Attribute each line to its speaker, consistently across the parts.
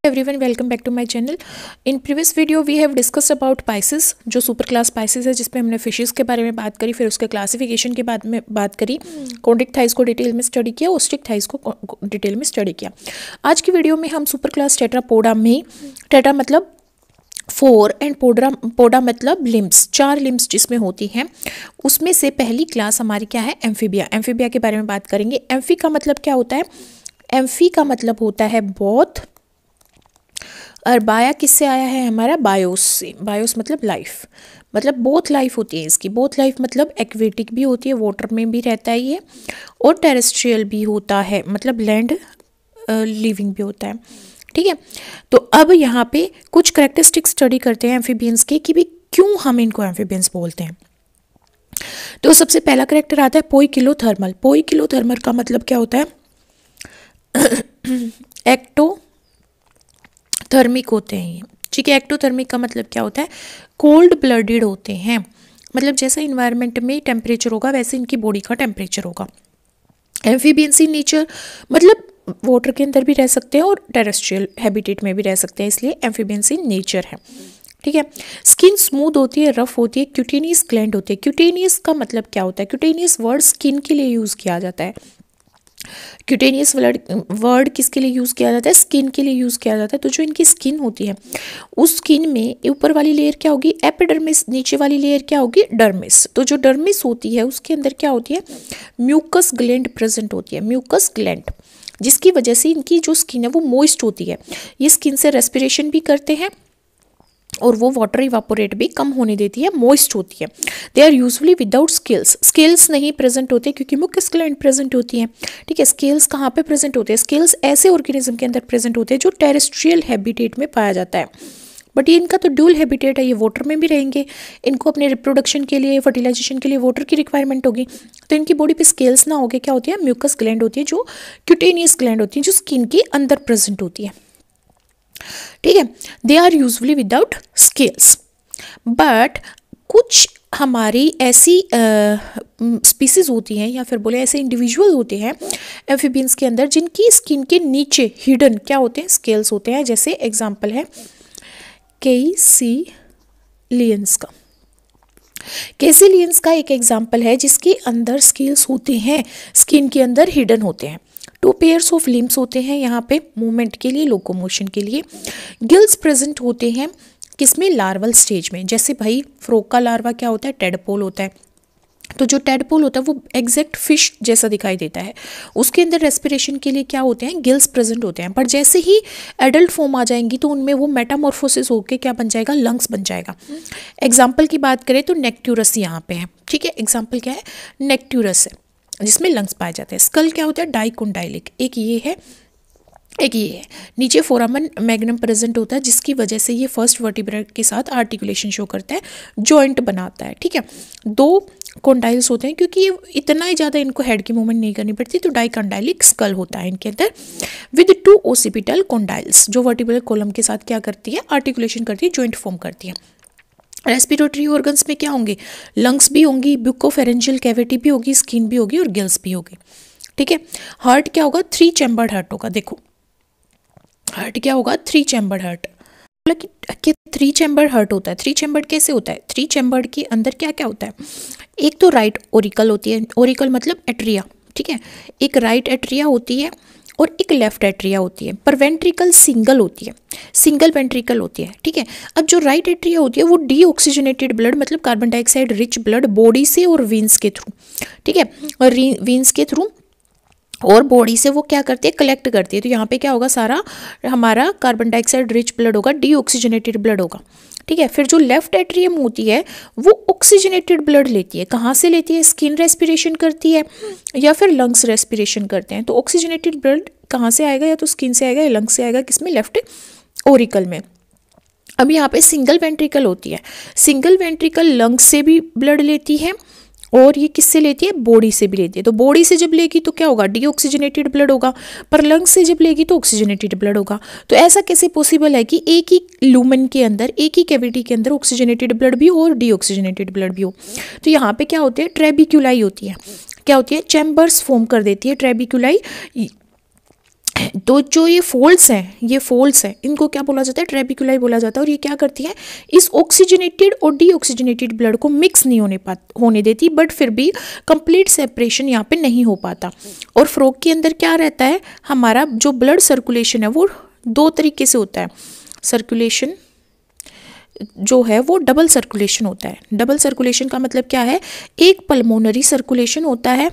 Speaker 1: Everyone, welcome back to my channel. In previous video we have discuss about spices, जो super class spices है, जिसमें हमने fishes के बारे में बात करी, फिर उसके क्लासिफिकेशन के बाद में बात करी, कॉन्ड्रिक थाइस को डिटेल में स्टडी किया, ओस्ट्रिक थाइस को डिटेल में स्टडी किया। आज की वीडियो में हम सुपर क्लास टेट्रापोडा में, टेट्रा मतलब 4 एंड पोडा मतलब लिम्स, 4 लिम्स जिसमें होती हैं, उसमें से पहली क्लास हमारी क्या है, एम्फीबिया। एम्फीबिया के बारे में बात करेंगे। एम्फी का मतलब क्या होता है? एम्फी का मतलब होता है बोथ, और बाया किससे आया है हमारा? बायोस से। बायोस मतलब लाइफ, मतलब बोथ लाइफ होती है इसकी। बोथ लाइफ मतलब एक्वेटिक भी होती है, वाटर में भी रहता है ये, और टेरेस्ट्रियल भी होता है, मतलब लैंड लिविंग भी होता है। ठीक है, तो अब यहाँ पे कुछ करेक्टरिस्टिक्स स्टडी करते हैं एम्फीबियंस के, कि भाई क्यों हम इनको एम्फीबियंस बोलते हैं। तो सबसे पहला करेक्टर आता है पोइकिलोथर्मल। पोइकिलोथर्मल का मतलब क्या होता है? एक्टोथर्मिक होते हैं ये। ठीक है, एक्टोथर्मिक का मतलब क्या होता है? कोल्ड ब्लडेड होते हैं, मतलब जैसा इन्वायरमेंट में टेम्परेचर होगा वैसे इनकी बॉडी का टेम्परेचर होगा। एम्फीबियंस इन नेचर मतलब वाटर के अंदर भी रह सकते हैं और टेरेस्ट्रियल हैबिटेट में भी रह सकते हैं, इसलिए एम्फीबियंस इन नेचर है। ठीक है, स्किन स्मूथ होती है, रफ होती है, क्यूटेनियस ग्लैंड होती है। क्यूटेनियस का मतलब क्या होता है? क्यूटेनियस वर्ड स्किन के लिए यूज़ किया जाता है। क्यूटेनियस वर्ड किसके लिए यूज़ किया जाता है? स्किन के लिए यूज़ किया जाता है। तो जो इनकी स्किन होती है, उस स्किन में ऊपर वाली लेयर क्या होगी? एपिडर्मिस, नीचे वाली लेयर क्या होगी? डर्मिस। तो जो डर्मिस होती है उसके अंदर क्या होती है? म्यूकस ग्लैंड प्रेजेंट होती है, म्यूकस ग्लैंड, जिसकी वजह से इनकी जो स्किन है वो मॉइस्ट होती है। ये स्किन से रेस्पिरेशन भी करते हैं और वो वाटर इवापोरेट भी कम होने देती है, मॉइस्ट होती है। They are usually without scales. Scales नहीं प्रेजेंट होते क्योंकि म्यूकस ग्लैंड प्रेजेंट होती है। ठीक है, स्केल्स कहाँ पे प्रेजेंट होते हैं? स्केल्स ऐसे ऑर्गेनिज्म के अंदर प्रेजेंट होते हैं जो टेरेस्ट्रियल हैबिटेट में पाया जाता है, बट ये इनका तो ड्यूल हैबिटेट है, ये वाटर में भी रहेंगे, इनको अपने रिप्रोडक्शन के लिए, फर्टिलाइजेशन के लिए वाटर की रिक्वायरमेंट होगी। तो इनकी बॉडी पे स्केल्स ना होके क्या होती है? म्यूकस ग्लैंड होती है, जो क्यूटेनियस ग्लैंड होती है, जो स्किन के अंदर प्रेजेंट होती है। ठीक है, they are usually without scales, but कुछ हमारी ऐसी स्पीसीज होती हैं, या फिर बोले ऐसे इंडिविजुअल होते हैं एम्फीबियंस के अंदर, जिनकी स्किन के नीचे हिडन क्या होते हैं? स्केल्स होते हैं। जैसे एग्जांपल है कैसीलियंस का। कैसीलियंस का एक एग्जांपल है जिसके अंदर स्केल्स होते हैं, स्किन के अंदर हिडन होते हैं। 2 पेयर्स ऑफ लिम्स होते हैं यहाँ पे मूवमेंट के लिए, लोकोमोशन के लिए। गिल्स प्रेजेंट होते हैं किसमें? लार्वल स्टेज में। जैसे भाई फ्रॉग का लार्वा क्या होता है? टेडपोल होता है। तो जो टेडपोल होता है वो एग्जैक्ट फिश जैसा दिखाई देता है, उसके अंदर रेस्पिरेशन के लिए क्या होते हैं? गिल्स प्रेजेंट होते हैं। पर जैसे ही एडल्ट फॉर्म आ जाएंगी तो उनमें वो मेटामॉर्फोसिस होकर क्या बन जाएगा? लंग्स बन जाएगा। एग्जाम्पल की बात करें तो नेक्ट्यूरस यहाँ पे है। ठीक है, एग्जाम्पल क्या है? नेक्ट्यूरस है, जिसमें लंग्स पाए जाते हैं। स्कल क्या होता है? डाइकोंडाइलिक। एक ये है, एक ये है। नीचे फोरामन मैग्नम प्रेजेंट होता है, जिसकी वजह से ये फर्स्ट वर्टिब्रा के साथ आर्टिकुलेशन शो करता है, जॉइंट बनाता है। ठीक है, 2 कॉन्डाइल्स होते हैं, क्योंकि ये इतना ही ज़्यादा इनको हेड की मूवमेंट नहीं करनी पड़ती, तो डाइकोंडाइलिक स्कल होता है इनके अंदर, विद 2 ओसिपिटल कॉन्डाइल्स, जो वर्टिब्रल कॉलम के साथ क्या करती है? आर्टिकुलेशन करती है, जॉइंट फॉर्म करती है। रेस्पिरेटरी ऑर्गन्स में क्या होंगे? लंग्स भी होंगी, ब्यूकोफेरेंजियल कैविटी भी होगी, स्किन भी होगी और गिल्स भी होगी। ठीक है, हार्ट क्या होगा? 3 चैम्बर्ड हार्ट होगा। देखो हार्ट क्या होगा? 3 चैम्बर्ड हार्ट। कि 3 चैम्बर्ड हार्ट होता है। 3 चैम्बर्ड कैसे होता है? 3 चैम्बर्ड के अंदर क्या क्या होता है? एक तो राइट ओरिकल होती है, ओरिकल मतलब एट्रिया। ठीक है, एक राइट एट्रिया होती है और एक लेफ्ट एट्रिया होती है, पर वेंट्रिकल सिंगल होती है, सिंगल वेंट्रिकल होती है। ठीक है, अब जो राइट एट्रिया होती है वो डीऑक्सीजनेटेड ब्लड, मतलब carbon dioxide rich blood body से और वीन्स के थ्रू, ठीक है, और वीन्स के थ्रू और बॉडी से वो क्या करती है? कलेक्ट करती है। तो यहाँ पे क्या होगा? सारा हमारा कार्बन डाइऑक्साइड रिच ब्लड होगा, डीऑक्सीजनेटेड ब्लड होगा। ठीक है, फिर जो लेफ्ट एट्रियम होती है वो ऑक्सीजनेटेड ब्लड लेती है। कहाँ से लेती है? स्किन रेस्पिरेशन करती है या फिर लंग्स रेस्पिरेशन करते हैं। तो ऑक्सीजनेटेड ब्लड कहाँ से आएगा? या तो स्किन से आएगा या लंग्स से आएगा। किसमें? लेफ्ट ओरिकल में। अब यहाँ पे सिंगल वेंट्रिकल होती है। सिंगल वेंट्रिकल लंग्स से भी ब्लड लेती है और ये किससे लेती है? बॉडी से भी लेती है। तो बॉडी से जब लेगी तो क्या होगा? डीऑक्सीजनेटेड ब्लड होगा, पर लंग्स से जब लेगी तो ऑक्सीजनेटेड ब्लड होगा। तो ऐसा कैसे पॉसिबल है कि एक ही लूमेन के अंदर, एक ही कैविटी के अंदर ऑक्सीजनेटेड ब्लड भी हो और डीऑक्सीजनेटेड ब्लड भी हो? तो यहाँ पे क्या होते हैं? ट्रेबिक्यूलाई होती है। क्या होती है? चैम्बर्स फॉर्म कर देती है ट्रेबिक्यूलाई, तो जो ये फोल्ड्स हैं इनको क्या बोला जाता है, ट्रेबिकुलाई बोला जाता है। और ये क्या करती है, इस ऑक्सीजनेटेड और डीऑक्सीजनेटेड ब्लड को मिक्स नहीं होने देती, बट फिर भी कंप्लीट सेपरेशन यहाँ पे नहीं हो पाता। और फ्रॉग के अंदर क्या रहता है, हमारा जो ब्लड सर्कुलेशन है वो दो तरीके से होता है। सर्कुलेशन जो है वो डबल सर्कुलेशन होता है। डबल सर्कुलेशन का मतलब क्या है, एक पल्मोनरी सर्कुलेशन होता है,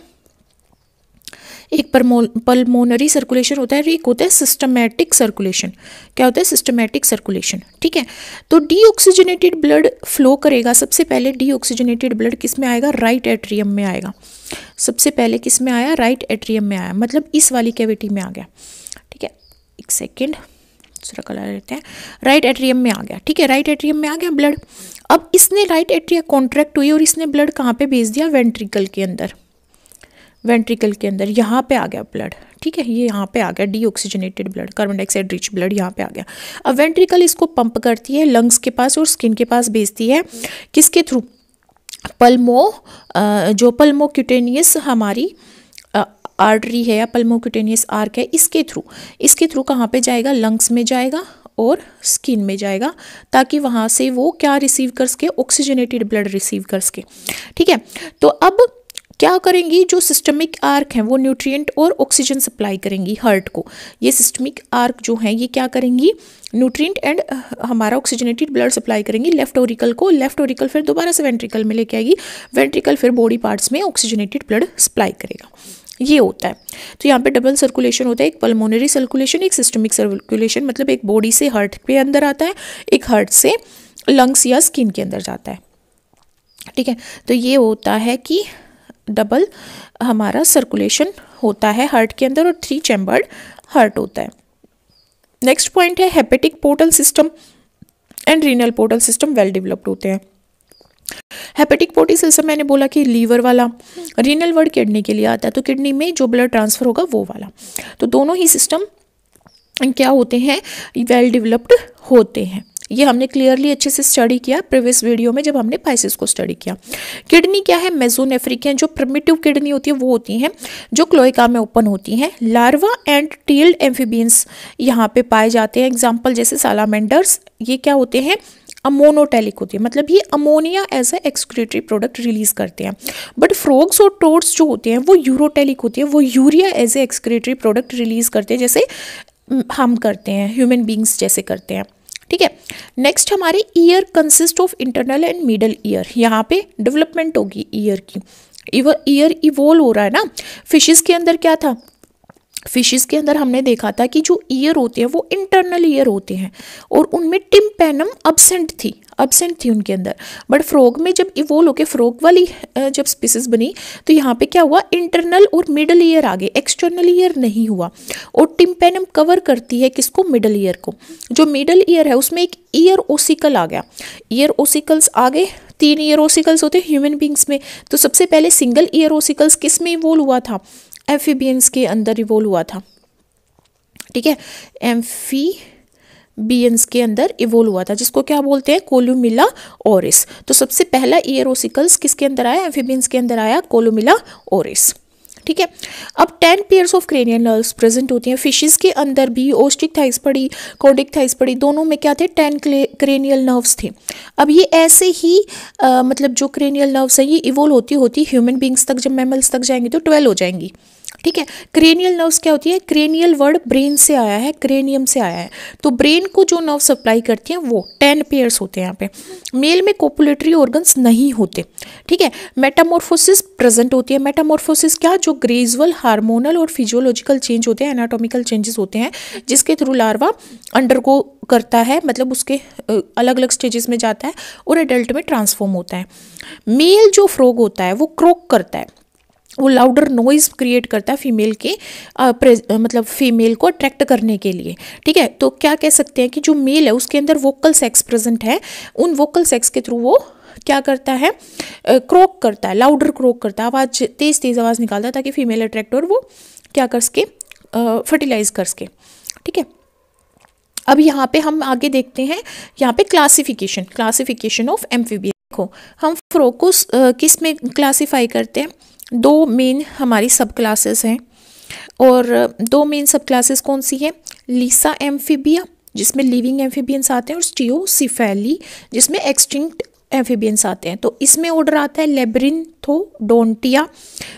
Speaker 1: एक पल्मोनरी सर्कुलेशन होता है, और एक होता है सिस्टमैटिक सर्कुलेशन। क्या होता है, सिस्टमैटिक सर्कुलेशन। ठीक है, तो डीऑक्सीजनेटेड ब्लड फ्लो करेगा। सबसे पहले डीऑक्सीजनेटेड ब्लड किस में आएगा, राइट एट्रियम में आएगा। सबसे पहले किस में आया, राइट एट्रियम में आया, मतलब इस वाली कैविटी में आ गया। ठीक है, एक सेकेंड दूसरा कलर लेते हैं, राइट एट्रियम में आ गया। ठीक है, राइट एट्रियम में आ गया ब्लड। अब इसने राइट एट्रिया कॉन्ट्रैक्ट हुई और इसने ब्लड कहाँ पे भेज दिया, वेंट्रिकल के अंदर। वेंट्रिकल के अंदर यहाँ पे आ गया ब्लड। ठीक है, ये यहाँ पे आ गया deoxygenated blood, carbon dioxide rich blood यहाँ पे आ गया। अब वेंट्रिकल इसको पंप करती है लंग्स के पास और स्किन के पास भेजती है, किसके थ्रू, जो पल्मोक्यूटेनियस हमारी आर्टरी है या पल्मोक्यूटेनियस आर्क है, इसके थ्रू कहाँ पे जाएगा, लंग्स में जाएगा और स्किन में जाएगा, ताकि वहाँ से वो क्या रिसीव कर सके, ऑक्सीजनेटेड ब्लड रिसीव कर सके। ठीक है, तो अब क्या करेंगी, जो सिस्टमिक आर्क हैं वो न्यूट्रिएंट और ऑक्सीजन सप्लाई करेंगी हार्ट को। ये सिस्टमिक आर्क जो हैं ये क्या करेंगी, न्यूट्रिएंट एंड हमारा ऑक्सीजनेटेड ब्लड सप्लाई करेंगी लेफ्ट ऑरिकल को। लेफ्ट ऑरिकल फिर दोबारा से वेंट्रिकल में लेके आएगी, वेंट्रिकल फिर बॉडी पार्ट्स में ऑक्सीजनेटेड ब्लड सप्लाई करेगा। ये होता है। तो यहाँ पे डबल सर्कुलेशन होता है, एक पल्मोनरी सर्कुलेशन, एक सिस्टमिक सर्कुलेशन, मतलब एक बॉडी से हार्ट के अंदर आता है, एक हार्ट से लंग्स या स्किन के अंदर जाता है। ठीक है, तो ये होता है कि डबल हमारा सर्कुलेशन होता है हार्ट के अंदर और 3 चैम्बर्ड हार्ट होता है। नेक्स्ट पॉइंट है hepatic portal system and renal portal system well developed होते हैं। हेपेटिक पोर्टल सिस्टम मैंने बोला कि लीवर वाला, रीनल वर्ड किडनी के लिए आता है, तो किडनी में जो ब्लड ट्रांसफर होगा वो वाला। तो दोनों ही सिस्टम क्या होते हैं, वेल डेवलप्ड होते हैं। ये हमने क्लियरली अच्छे से स्टडी किया प्रीवियस वीडियो में जब हमने पाइसेस को स्टडी किया। किडनी क्या है, मेसोनेफ्रिक जो प्रिमिटिव किडनी होती है वो होती हैं जो क्लोएका में ओपन होती हैं। लार्वा एंड टेल्ड एम्फीबियंस यहाँ पे पाए जाते हैं, एग्जाम्पल जैसे सालामेंडर्स। ये क्या होते हैं, अमोनोटेलिक होती है, मतलब ये ammonia as a excretory product release करते हैं। बट फ्रॉग्स और टोड्स जो होते हैं वो यूरोटेलिक होती है, वो urea as a excretory product release करते हैं, जैसे हम करते हैं, ह्यूमन बींग्स जैसे करते हैं। ठीक है, नेक्स्ट हमारे year consist of internal and middle ear. यहाँ पे डेवलपमेंट होगी ईयर की, ईयर इवोल्व हो रहा है ना। फिशेस के अंदर क्या था, फिशेस के अंदर हमने देखा था कि जो ईयर होते हैं वो इंटरनल ईयर होते हैं और उनमें टिम्पैनम अब्सेंट थी उनके अंदर। बट फ्रॉग में जब इवोल्व होके फ्रॉग वाली जब स्पीसीज बनी तो यहाँ पे क्या हुआ, इंटरनल और मिडल ईयर आ गए, एक्सटर्नल ईयर नहीं हुआ। और टिम्पैनम कवर करती है किसको, मिडल ईयर को। जो मिडल ईयर है उसमें एक ईयर ओसिकल आ गया, ईयर ओसिकल्स आ गए। 3 ईयर ओसिकल्स होते हैं ह्यूमन बींग्स में। तो सबसे पहले सिंगल ईयर ओसिकल्स किस में इवोल्व हुआ था, एम्फीबियंस के अंदर इवोल्व हुआ था। ठीक है, एम्फीबियंस के अंदर इवोल्व हुआ था, जिसको क्या बोलते हैं, कोलुमिला ओरिस। तो सबसे पहला ईयर ओसिकल्स किसके अंदर आया, एम्फीबियंस के अंदर आया, कोलुमिला ओरिस। ठीक है, अब 10 pairs of cranial nerves present होती हैं फिशेस के अंदर भी। ओस्टिक थाइस पड़ी, कॉर्डिक थाइस पड़ी, दोनों में क्या थे, 10 क्रेनियल नर्व्स थे। अब ये ऐसे ही मतलब जो क्रेनियल नर्व्स हैं ये इवोल्व होती ह्यूमन बींग्स तक, जब मैमल्स तक जाएंगी तो 12 हो जाएंगी। ठीक है, क्रेनियल नर्व्स क्या होती है, क्रेनियल वर्ड ब्रेन से आया है, क्रेनियम से आया है, तो ब्रेन को जो नर्व सप्लाई करती हैं वो 10 पेयर्स होते हैं यहाँ पे। मेल में कोपुलेटरी ऑर्गन्स नहीं होते। ठीक है, मेटामॉर्फोसिस प्रेजेंट होती है। मेटामॉर्फोसिस क्या, जो ग्रेजुअल हार्मोनल और फिजियोलॉजिकल चेंज होते हैं, एनाटॉमिकल चेंजेस होते हैं, जिसके थ्रू लार्वा अंडरगो करता है, मतलब उसके अलग अलग स्टेजेस में जाता है और एडल्ट में ट्रांसफॉर्म होता है। मेल जो फ्रॉग होता है वो क्रॉक करता है, वो लाउडर नॉइज क्रिएट करता है फीमेल के मतलब फीमेल को अट्रैक्ट करने के लिए। ठीक है, तो क्या कह सकते हैं कि जो मेल है उसके अंदर वोकल सेक्स प्रेजेंट है, उन वोकल सेक्स के थ्रू वो क्या करता है, क्रॉक करता है, लाउडर क्रॉक करता है, आवाज़ तेज़ आवाज़ निकालता है ताकि फीमेल अट्रैक्ट और वो क्या कर सके, फर्टिलाइज कर सके। ठीक है, अब यहाँ पे हम आगे देखते हैं, यहाँ पे क्लासिफिकेशन ऑफ एम्फीबियन। देखो हम फ्रॉग को किस में क्लासीफाई करते हैं, 2 मेन हमारी सब क्लासेस हैं। और दो मेन सब क्लासेस कौन सी है, लीसा एम्फीबिया जिसमें लिविंग एम्फीबियंस आते हैं, और स्टियोसिफेली जिसमें एक्सटिंक्ट एम्फीबियंस आते हैं। तो इसमें ऑर्डर आता है लेब्रिंथोडोंटिया।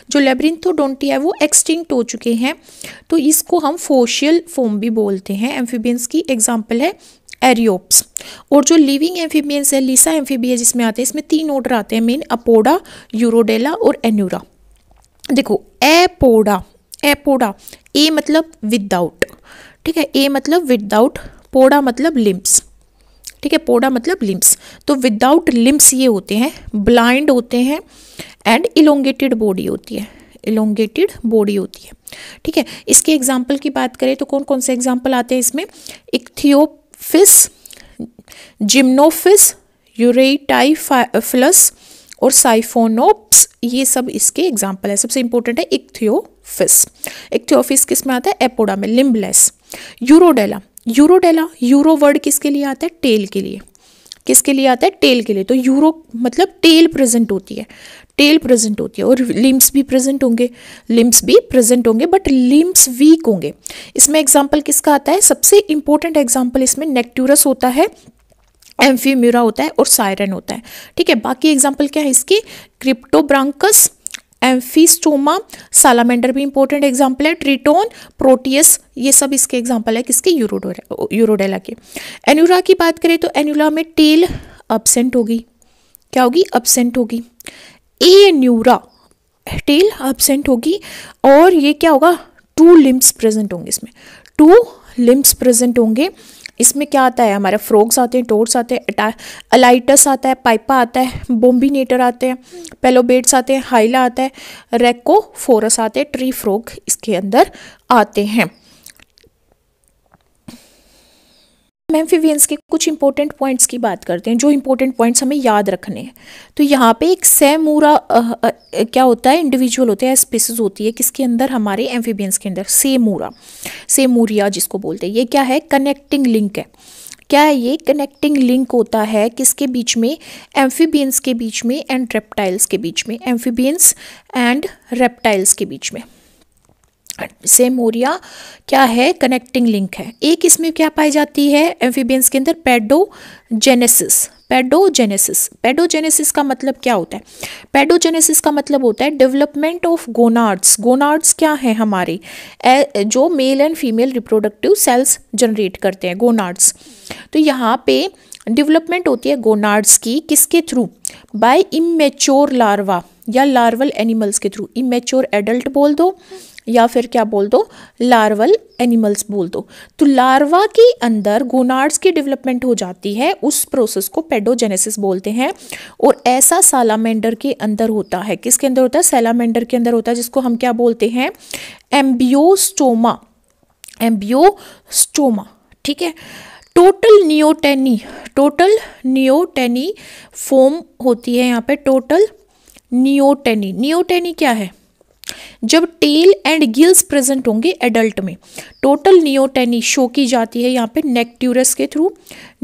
Speaker 1: जो लेब्रिंथोडोंटिया है वो एक्सटिंक्ट हो चुके हैं, तो इसको हम फोशियल फॉर्म भी बोलते हैं। एम्फीबियंस की एग्जांपल है एरियोप्स। और जो लिविंग एम्फीबियंस है लीसा एम्फीबिया जिसमें आते हैं, इसमें तीन ऑर्डर आते हैं मेन, अपोडा, यूरोडेला और एन्यूरा। देखो एपोडा, एपोडा ए मतलब विदाउट, ठीक है, ए मतलब विदाउट, पोडा मतलब लिम्स, ठीक है, पोडा मतलब लिम्स। तो विदाउट लिम्स ये होते हैं, ब्लाइंड होते हैं एंड इलोंगेटेड बॉडी होती है, इलोंगेटेड बॉडी होती है, ठीक है। इसके एग्जाम्पल की बात करें तो कौन कौन से एग्जाम्पल आते हैं इसमें, इक्थियोफिस, जिम्नोफिस, यूरेटाइफिलस और साइफोनोप्स, ये सब इसके एग्जाम्पल है। सबसे इंपॉर्टेंट है इक्थियोफिस। इक्थियोफिस किस में आता है, एपोडा में, limbless. Urodela, Urodela euro word किसके लिए आता है, टेल के लिए। किसके लिए आता है, टेल के लिए। तो यूरो मतलब टेल प्रेजेंट होती है, टेल प्रेजेंट होती है, और लिम्स भी प्रेजेंट होंगे, लिम्स भी प्रेजेंट होंगे, बट लिम्स वीक होंगे। इसमें एग्जाम्पल किसका आता है, सबसे इंपॉर्टेंट एग्जाम्पल इसमें नेक्टूरस होता है, एम्फीम्यूरा होता है और सायरन होता है, ठीक है। बाकी एग्जाम्पल क्या है इसके, क्रिप्टोब्रांकस, एम्फीस्टोमा, सालामेंडर भी इंपॉर्टेंट एग्जाम्पल है, ट्रिटोन, प्रोटियस, ये सब इसके एग्जाम्पल है किसके, यूरोडेला के। एन्यूरा की बात करें तो एन्यूरा में टेल अब्सेंट होगी, क्या होगी, अब्सेंट होगी। एन्यूरा टेल अब्सेंट होगी, और ये क्या होगा, टू लिम्स प्रेजेंट होंगे, इसमें टू लिम्स प्रेजेंट होंगे। इसमें क्या आता है, हमारे फ्रॉग्स आते हैं, टोड्स आते हैं, अलाइटस आता है, पाइपा आता है, बोम्बिनेटर आते हैं, पेलोबेट्स आते हैं, हाइला आता है, रेकोफोरस आते हैं, ट्री फ्रॉग इसके अंदर आते हैं। एम्फीबियंस के कुछ इंपॉर्टेंट पॉइंट्स की बात करते हैं, जो इंपॉर्टेंट पॉइंट्स हमें याद रखने हैं। तो यहाँ पे एक सेमूरा क्या होता है, इंडिविजुअल होते हैं, स्पीसीज होती है किसके अंदर, हमारे एम्फीबियंस के अंदर, सेमूरा, सेमूरिया जिसको बोलते हैं। ये क्या है, कनेक्टिंग लिंक है। क्या है ये, कनेक्टिंग लिंक होता है किसके बीच में, एम्फीबियंस के बीच में एंड रेप्टाइल्स के बीच में, एम्फीबियंस एंड रेप्टाइल्स के बीच में। सेमोरिया क्या है, कनेक्टिंग लिंक है। एक इसमें क्या पाई जाती है एम्फीबियंस के अंदर, पेडोजेनेसिस। पेडोजेनेसिस, पेडोजेनेसिस का मतलब क्या होता है, पेडोजेनेसिस का मतलब होता है डेवलपमेंट ऑफ गोनाड्स। गोनाड्स क्या है, हमारे जो male and female reproductive cells generate करते हैं, गोनाड्स। तो यहाँ पे डेवलपमेंट होती है गोनाड्स की किसके थ्रू, बाय इमेच्योर लार्वा या लार्वल एनिमल्स के थ्रू। इमेच्योर एडल्ट बोल दो या फिर क्या बोल दो, लार्वल एनिमल्स बोल दो। तो लार्वा के अंदर गोनाड्स की डेवलपमेंट हो जाती है, उस प्रोसेस को पेडोजेनेसिस बोलते हैं। और ऐसा सालामेंडर के अंदर होता है, किसके अंदर होता है, सैलामेंडर के अंदर होता है, जिसको हम क्या बोलते हैं, एम्बियोस्टोमा, एम्बियोस्टोमा, ठीक है। Total neoteny, total neoteny form होती है यहाँ पे, टोटल नियोटेनी। नियोटेनी क्या है, जब टेल एंड गिल्स प्रेजेंट होंगे एडल्ट में। टोटल नियोटेनी शो की जाती है यहाँ पे नेक्ट्यूरस के थ्रू,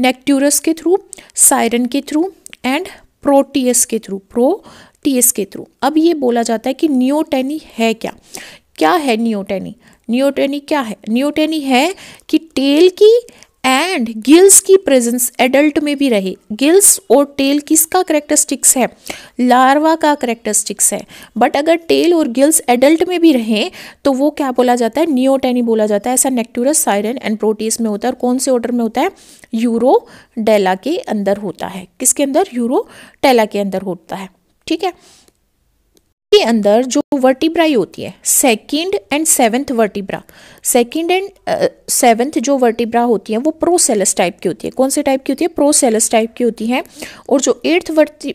Speaker 1: नेक्ट्यूरस के थ्रू, सायरन के थ्रू एंड प्रोटियस के थ्रू, प्रोटियस के थ्रू। अब ये बोला जाता है कि नियोटेनी है क्या, क्या है नियोटेनी, नियोटेनी क्या है, नियोटेनी है कि टेल की एंड गिल्स की प्रेजेंस एडल्ट में भी रहे। गिल्स और टेल किसका करेक्टरिस्टिक्स है, लार्वा का करेक्टरिस्टिक्स है। बट अगर टेल और गिल्स एडल्ट में भी रहे तो वो क्या बोला जाता है, नियोटेनी बोला जाता है। ऐसा नेक्टूरस, सायरन एंड प्रोटियस में होता है। और कौन से ऑर्डर में होता है, यूरोडेला के अंदर होता है। किसके अंदर, यूरोडेला के अंदर होता है, ठीक है। के अंदर जो वर्टिब्राई होती है, second and seventh vertebra, second and seventh जो वर्टिब्रा होती है वो प्रोसेलस टाइप की होती है। कौन से टाइप की होती है, प्रोसेलस टाइप की होती है। और जो एट्थ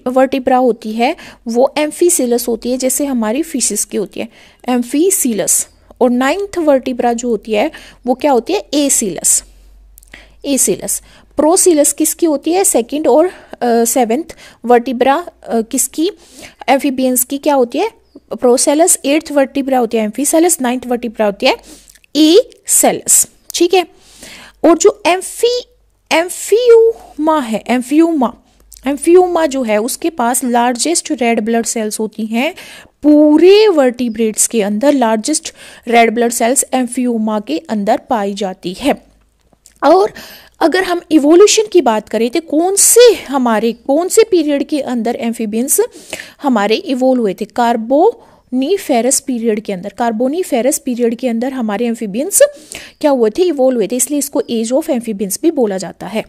Speaker 1: वर्टिब्रा होती है वो एम्फीसिलस होती है, जैसे हमारी फिशेस की होती है, एम्फीसिलस। और नाइन्थ वर्टिब्रा जो होती है वो क्या होती है, एसिलस, एसिलस। प्रोसिलस किसकी होती है, सेकंड और सेवेंथ वर्टिब्रा किसकी, एम्फीबियंस की क्या होती है, प्रोसेलस। एट्थ वर्टिब्रा होती है एम्फीसेलस, नाइन्थ वर्टिब्रा होती है एसेलस, ठीक है। और जो एम्फियूमा है, एम्फियूमा, एम्फियोमा जो है उसके पास लार्जेस्ट रेड ब्लड सेल्स होती हैं। पूरे वर्टिब्रेट्स के अंदर लार्जेस्ट रेड ब्लड सेल्स एम्फियोमा के अंदर पाई जाती है। और अगर हम इवोल्यूशन की बात करें तो कौन से पीरियड के अंदर एम्फीबियंस हमारे इवोल्व हुए थे? कार्बोनीफेरस पीरियड के अंदर हमारे एम्फीबियंस क्या हुए थे? इवोल्व हुए थे, इसलिए इसको एज ऑफ एम्फीबियंस भी बोला जाता है।